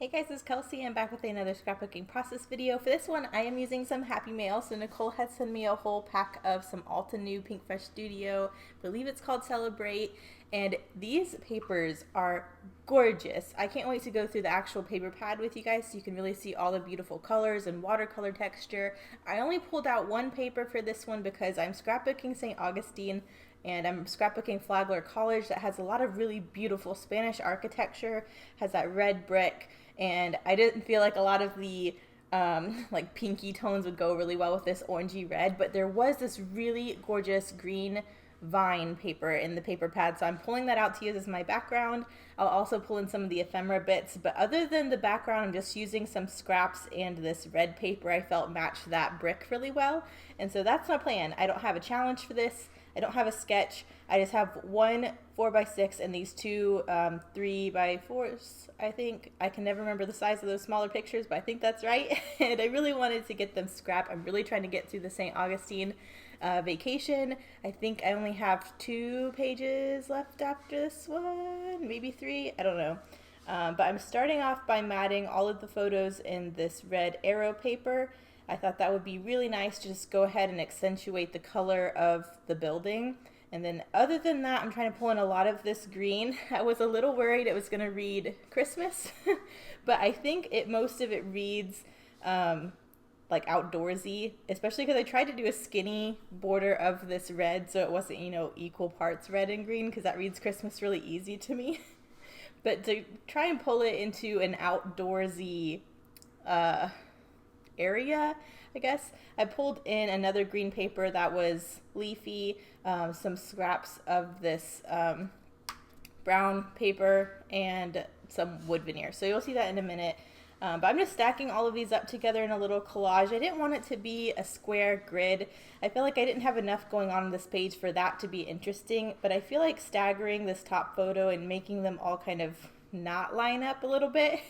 Hey guys, it's Kelsey. I'm back with another scrapbooking process video. For this one, I am using some Happy Mail. So Nicole had sent me a whole pack of some Alta New Pink Fresh Studio. I believe it's called Celebrate. And these papers are gorgeous. I can't wait to go through the actual paper pad with you guys so you can really see all the beautiful colors and watercolor texture. I only pulled out one paper for this one because I'm scrapbooking St. Augustine and I'm scrapbooking Flagler College that has a lot of really beautiful Spanish architecture, has that red brick, and I didn't feel like a lot of the like pinky tones would go really well with this orangey red, but there was this really gorgeous green vine paper in the paper pad, so I'm pulling that out to use as my background. I'll also pull in some of the ephemera bits, but other than the background, I'm just using some scraps and this red paper I felt matched that brick really well, and so that's my plan. I don't have a challenge for this. I don't have a sketch. I just have one 4x6 and these two 3x4s, I think. I can never remember the size of those smaller pictures, but I think that's right. And I really wanted to get them scrapped. I'm really trying to get through the St. Augustine vacation. I think I only have 2 pages left after this one, maybe 3, I don't know. But I'm starting off by matting all of the photos in this red arrow paper. I thought that would be really nice to just go ahead and accentuate the color of the building. And then other than that, I'm trying to pull in a lot of this green. I was a little worried it was going to read Christmas, but I think most of it reads like outdoorsy, especially because I tried to do a skinny border of this red so it wasn't, equal parts red and green, because that reads Christmas really easy to me. But to try and pull it into an outdoorsy area, I guess, I pulled in another green paper that was leafy, some scraps of this brown paper, and some wood veneer. So you'll see that in a minute. But I'm just stacking all of these up together in a little collage. I didn't want it to be a square grid. I feel like I didn't have enough going on this page for that to be interesting, but I feel like staggering this top photo and making them all kind of not line up a little bit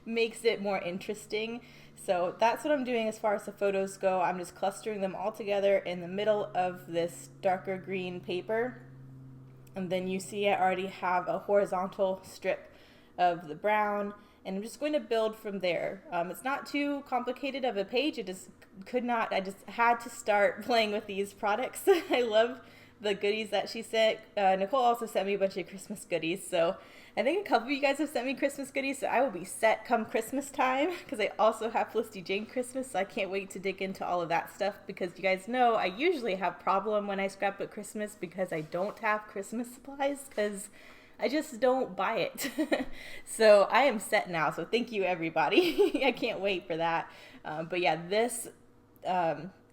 makes it more interesting. So that's what I'm doing as far as the photos go. I'm just clustering them all together in the middle of this darker green paper. And then you see I already have a horizontal strip of the brown, and I'm just going to build from there. It's not too complicated of a page. I just had to start playing with these products. I love the goodies that she sent. Nicole also sent me a bunch of Christmas goodies, so I think a couple of you guys have sent me Christmas goodies, so I will be set come Christmas time, because I also have Felicity Jane Christmas, so I can't wait to dig into all of that stuff, because you guys know I usually have problem when I scrapbook Christmas because I don't have Christmas supplies, because I just don't buy it. So I am set now, so thank you everybody. I can't wait for that. But yeah, this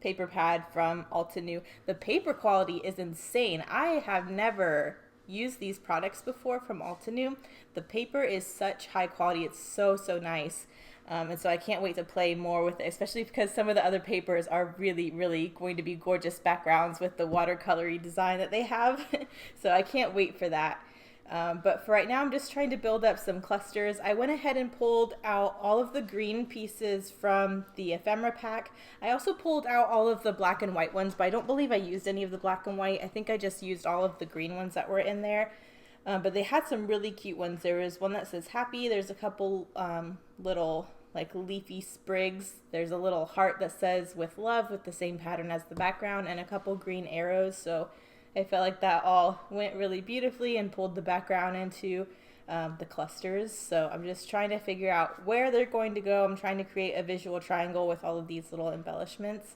paper pad from Alta New, the paper quality is insane. I have never used these products before from Alta New. The paper is such high quality. It's so nice. And so I can't wait to play more with it, especially because some of the other papers are really going to be gorgeous backgrounds with the watercolory design that they have. So I can't wait for that. But for right now, I'm just trying to build up some clusters. I went ahead and pulled out all of the green pieces from the ephemera pack. I also pulled out all of the black and white ones, but I don't believe I used any of the black and white. I think I just used all of the green ones that were in there. But they had some really cute ones. There was one that says happy. There's a couple little like leafy sprigs. There's a little heart that says with love with the same pattern as the background, and a couple green arrows. So I felt like that all went really beautifully and pulled the background into the clusters. So I'm just trying to figure out where they're going to go. I'm trying to create a visual triangle with all of these little embellishments.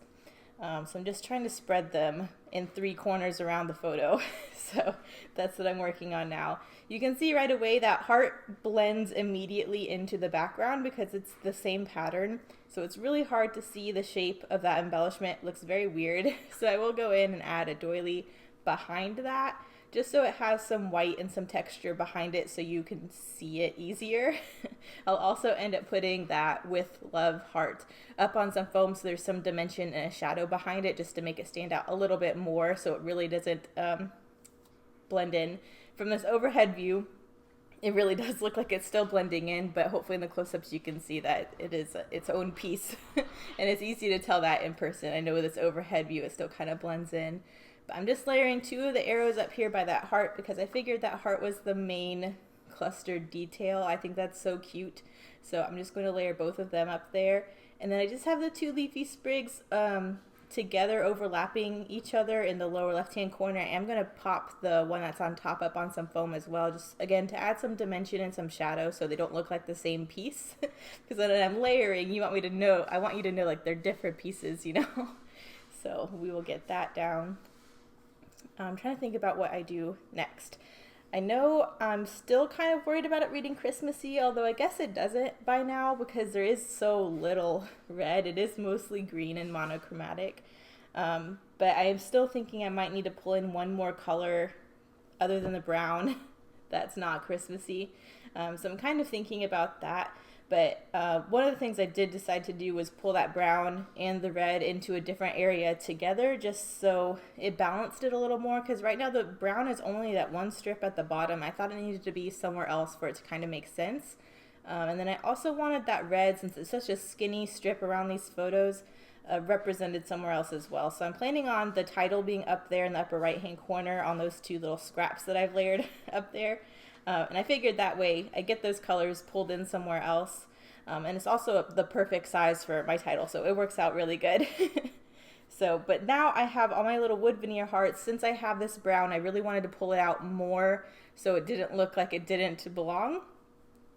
So I'm just trying to spread them in 3 corners around the photo. So that's what I'm working on now. You can see right away that heart blends immediately into the background because it's the same pattern. So it's really hard to see the shape of that embellishment. It looks very weird. So I will go in and add a doily behind that, just so it has some white and some texture behind it so you can see it easier. I'll also end up putting that with love heart up on some foam so there's some dimension and a shadow behind it, just to make it stand out a little bit more so it really doesn't blend in. From this overhead view, it really does look like it's still blending in, but hopefully in the close-ups you can see that it is its own piece. And it's easy to tell that in person. I know with this overhead view it still kind of blends in. But I'm just layering 2 of the arrows up here by that heart because I figured that heart was the main clustered detail. I think that's so cute. So I'm just going to layer both of them up there. And then I just have the two leafy sprigs together overlapping each other in the lower left hand corner. I am going to pop the one that's on top up on some foam as well, just again to add some dimension and some shadow so they don't look like the same piece. Because when I'm layering, I want you to know like they're different pieces, you know. So we will get that down. I'm trying to think about what I do next. I know I'm still kind of worried about it reading Christmassy, although I guess it doesn't by now because there is so little red. It is mostly green and monochromatic. But I am still thinking I might need to pull in one more color other than the brown that's not Christmassy. So I'm kind of thinking about that. But one of the things I did decide to do was pull that brown and the red into a different area together just so it balanced it a little more, because right now the brown is only that one strip at the bottom. I thought it needed to be somewhere else for it to kind of make sense. And then I also wanted that red, since it's such a skinny strip around these photos, represented somewhere else as well. So I'm planning on the title being up there in the upper right hand corner on those two little scraps that I've layered up there. And I figured that way I get those colors pulled in somewhere else. And it's also the perfect size for my title, so it works out really good. But now I have all my little wood veneer hearts. Since I have this brown, I really wanted to pull it out more so it didn't look like it didn't belong.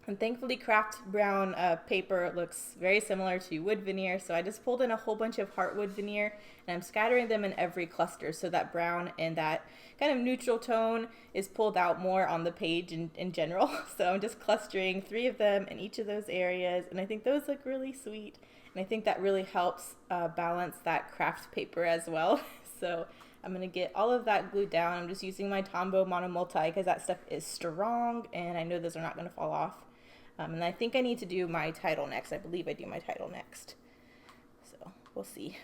And thankfully craft brown paper looks very similar to wood veneer, so I just pulled in a whole bunch of heartwood veneer and I'm scattering them in every cluster so that brown and that kind of neutral tone is pulled out more on the page in general. So I'm just clustering 3 of them in each of those areas, and I think those look really sweet, and I think that really helps balance that craft paper as well. So I'm going to get all of that glued down. I'm just using my Tombow Monomulti because that stuff is strong and I know those are not going to fall off. And I think I need to do my title next. I believe I do my title next. So we'll see.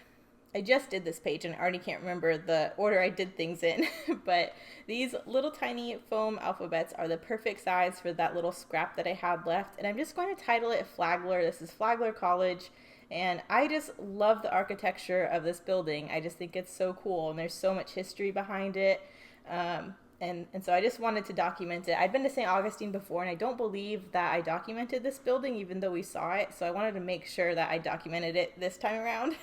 I just did this page and I already can't remember the order I did things in. But these little tiny foam alphabets are the perfect size for that little scrap that I had left. And I'm just going to title it Flagler. This is Flagler College. And I just love the architecture of this building. I just think it's so cool. And there's so much history behind it. And so I just wanted to document it. I'd been to St. Augustine before, and I don't believe that I documented this building, even though we saw it. So I wanted to make sure that I documented it this time around.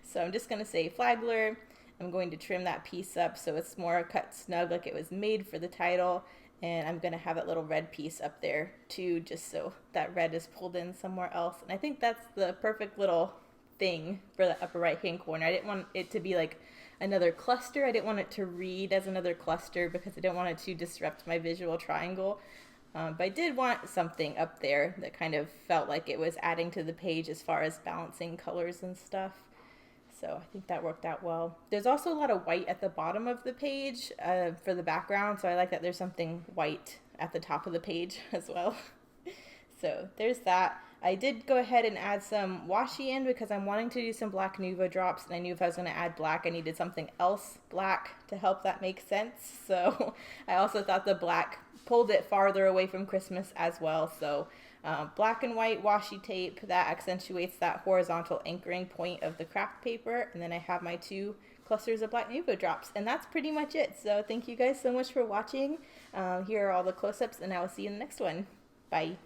So I'm just going to say Flagler. I'm going to trim that piece up so it's more cut snug like it was made for the title. And I'm going to have that little red piece up there too, just so that red is pulled in somewhere else. And I think that's the perfect little thing for the upper right hand corner. I didn't want it to be like another cluster. I didn't want it to read as another cluster because I didn't want it to disrupt my visual triangle. But I did want something up there that kind of felt like it was adding to the page as far as balancing colors and stuff. So I think that worked out well. There's also a lot of white at the bottom of the page for the background, so I like that there's something white at the top of the page as well. So there's that. I did go ahead and add some washi in because I'm wanting to do some black Nuvo drops, and I knew if I was going to add black, I needed something else black to help that make sense. So I also thought the black pulled it farther away from Christmas as well. So black and white washi tape, that accentuates that horizontal anchoring point of the craft paper. And then I have my 2 clusters of black Nuvo drops, and that's pretty much it. So thank you guys so much for watching. Here are all the close-ups, and I will see you in the next one. Bye.